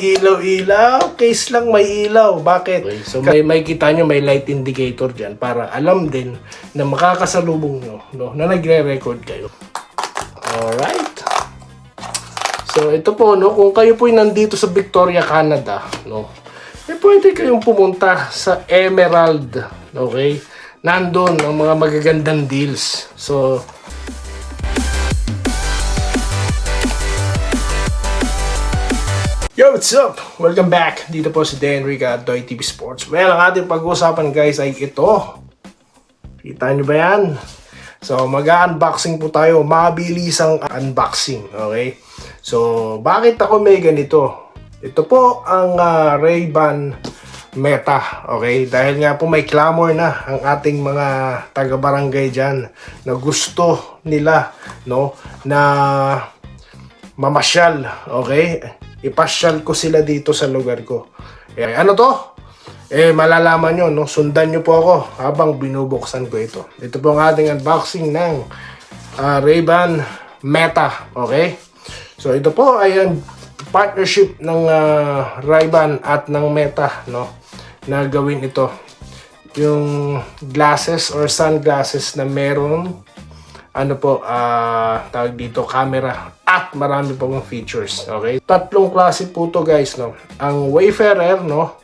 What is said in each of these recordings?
Ilaw-ilaw, case lang may ilaw. Bakit? Okay, so may kita nyo, may light indicator dyan para alam din na makakasalubong nyo, no, na nagre-record kayo. Alright. So ito po, no, kung kayo po nandito sa Victoria, Canada, no, pwede kayong pumunta sa Emerald. Okay? Nandun ang mga magagandang deals. So, yo, what's up? Welcome back. Dito po si Denrica at Doy TV Sports. Well, ang ating pag-uusapan guys ay ito. Kita nyo ba yan? So, mag-unboxing po tayo. Mabilisang unboxing. Okay? So, bakit ako may ganito? Ito po ang Ray-Ban Meta. Okay? Dahil nga po may clamor na ang ating mga taga-barangay dyan na gusto nila, no, na mamasyal. Okay? Ipasyal ko sila dito sa lugar ko. Ano to? Malalaman nyo, no? Sundan nyo po ako habang binubuksan ko ito. Ito po ang ating unboxing ng Ray-Ban Meta. Okay? So, ito po ay partnership ng Ray-Ban at ng Meta, no? Na gawin ito. Yung glasses or sunglasses na meron tawag dito, camera at marami pang features. Okay? Tatlong klase po to guys, no? Ang Wayfarer, no?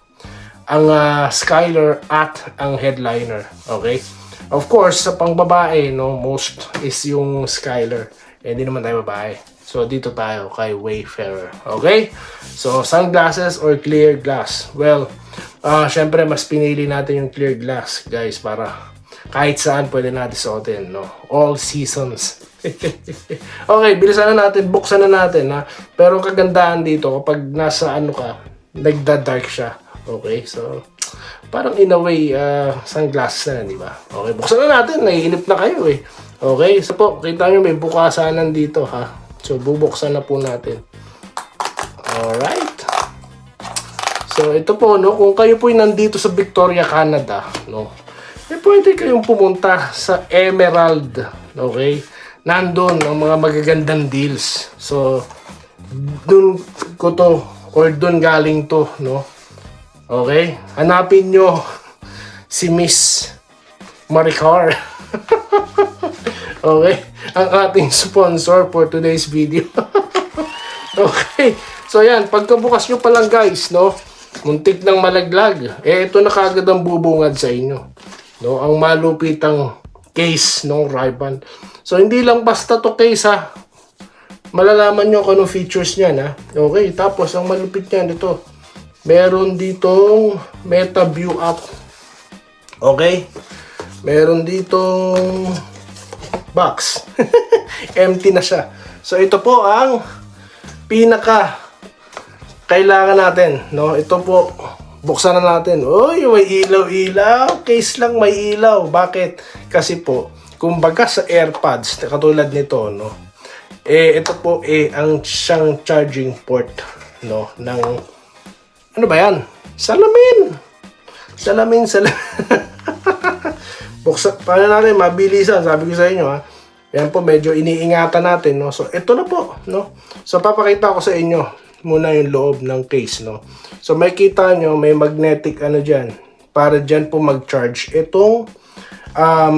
Ang Skyler at ang Headliner. Okay? Of course, sa pangbabae, no, most is yung Skyler. Hindi naman tayo babae. So, dito tayo kay Wayfarer. Okay? So, sunglasses or clear glass. Well, syempre, mas pinili natin yung clear glass, guys, para kahit saan pwede natin suotin, no? All seasons. Okay, bilisan na natin, buksan na natin, ha? Pero kagandahan dito, kapag nasa nagda-dark siya. Okay, so, parang in a way, sunglasses na, di ba? Okay, buksan na natin, naiinip na kayo, eh. Okay, so po, kita nyo may bukasanan dito, ha? So, bubuksan na po natin. Alright. So, ito po, no? Kung kayo po nandito sa Victoria, Canada, no? Pwede kayong pumunta sa Emerald. Okay? Nandun ang mga magagandang deals. So, dun ko to, or dun galing to, no? Okay? Hanapin nyo si Miss Maricar. Okay? Ang ating sponsor for today's video. Okay? So, yan. Pagkabukas nyo pa lang, guys, no? Muntik ng malaglag. Ito na kagad ang bubungad sa inyo. No, ang malupitang case ng Ray-Ban. So, hindi lang basta to case, ha. Malalaman nyo kung anong features niyan, ha. Okay, tapos ang malupit niyan dito. Meron ditong Meta View App. Okay? Meron ditong box. Empty na siya. So, ito po ang pinaka kailangan natin, no? Ito po, buksan na natin. Uy, may ilaw-ilaw. Case lang may ilaw. Bakit? Kasi po, kumbaga sa AirPods, katulad nito, no? Ito po, ang siyang charging port, no? Ng, ano ba yan? Salamin! Salamin. Buksan, paano natin, mabilisan. Sabi ko sa inyo, ha? Yan po, medyo iniingatan natin, no? So, ito na po, no? So, papakita ko sa inyo muna yung loob ng case, no? So, may kita nyo, may magnetic dyan. Para dyan po mag-charge itong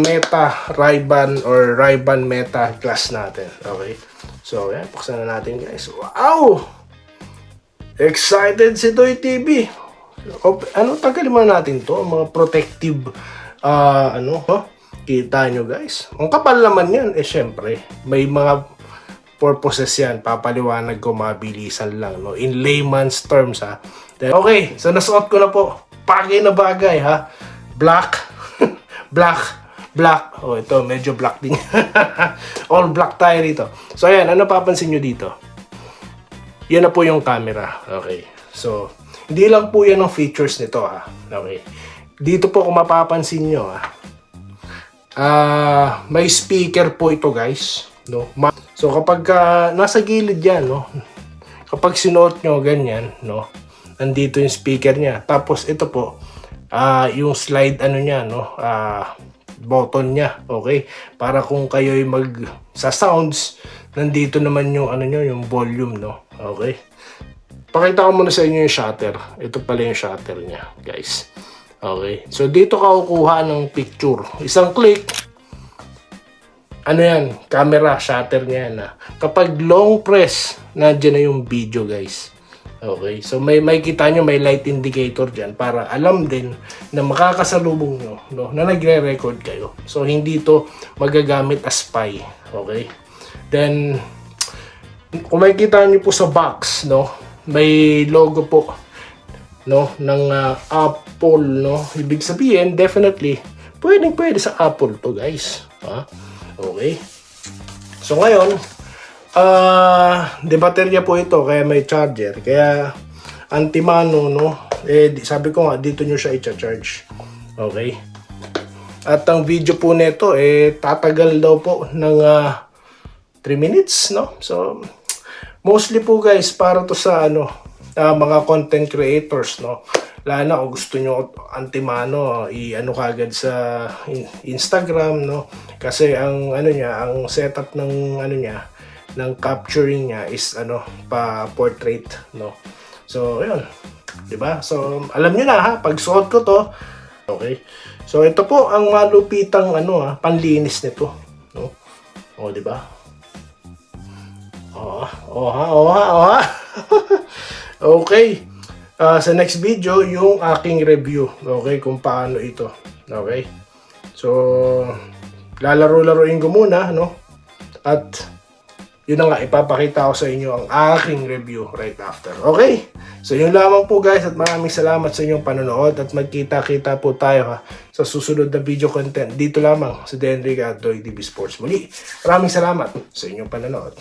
Meta Ray-Ban or Ray-Ban Meta glass natin. Okay? So, yan. Buksan na natin, guys. Wow! Excited si Doy TV. Tanggalin mo natin to. Mga protective, kita nyo, guys. Ang kapal naman yan, syempre, may mga purposes yan. Papaliwanag ko mabilisan lang, no? In layman's terms, ha. Okay, so nasuot ko na po. Bagay na bagay, ha. Black. Black. Oh, ito, medyo black din. All black tayo rito. So, ayan, ano papansin nyo dito? Yan na po yung camera. Okay. So, hindi lang po yan ang features nito, ha. Okay. Dito po kung mapapansin nyo, ha. May speaker po ito, guys. No? So, kapag nasa gilid yan, no? Kapag sinuot nyo ganyan, no? Nandito yung speaker niya. Tapos, ito po, yung slide, niya, no? Button niya, okay? Para kung kayo'y sa sounds, nandito naman yung, yung volume, no? Okay? pakita ko muna sa inyo yung shutter. Ito pala yung shutter niya, guys. Okay. So, dito ka kukuha ng picture. Isang click. Ano yan? Camera, shutter niya yan. Kapag long press, nandiyan na yung video, guys. Okay. So, may kita nyo, may light indicator dyan para alam din na makakasalubong nyo, no, na nagre-record kayo. So, hindi to magagamit as spy. Okay. Then, kung makikita nyo po sa box, no, may logo po, no, ng Apple, no. Ibig sabihin, definitely, pwede sa Apple to, guys. Okay. So, ngayon, de baterya po ito, kaya may charger. Kaya, antimano, no. Sabi ko nga, dito nyo siya i-charge. Okay. At ang video po nito, tatagal daw po ng 3 minutes, no. So, mostly po guys, para to sa mga content creators, no. Lalo na kung gusto nyo antimano, i-ano kagad sa Instagram, no. Kasi ang ang setup ng ng capturing niya is pa portrait, no. So, ayun. 'Di ba? So, alam niyo na ha, pag suot ko to, okay. So, ito po ang malupitang panlinis nito, no. O, 'di ba? Okay. Sa next video, yung aking review. Okay, kung paano ito. Okay. So, lalaro-laruin ko muna, no? At, yun na nga, ipapakita ko sa inyo ang aking review right after. Okay? So, yun lamang po guys, at maraming salamat sa inyong panonood at magkita-kita po tayo sa susunod na video content dito lamang sa Denrick at Doy TV Sports. Muli, maraming salamat sa inyong panonood.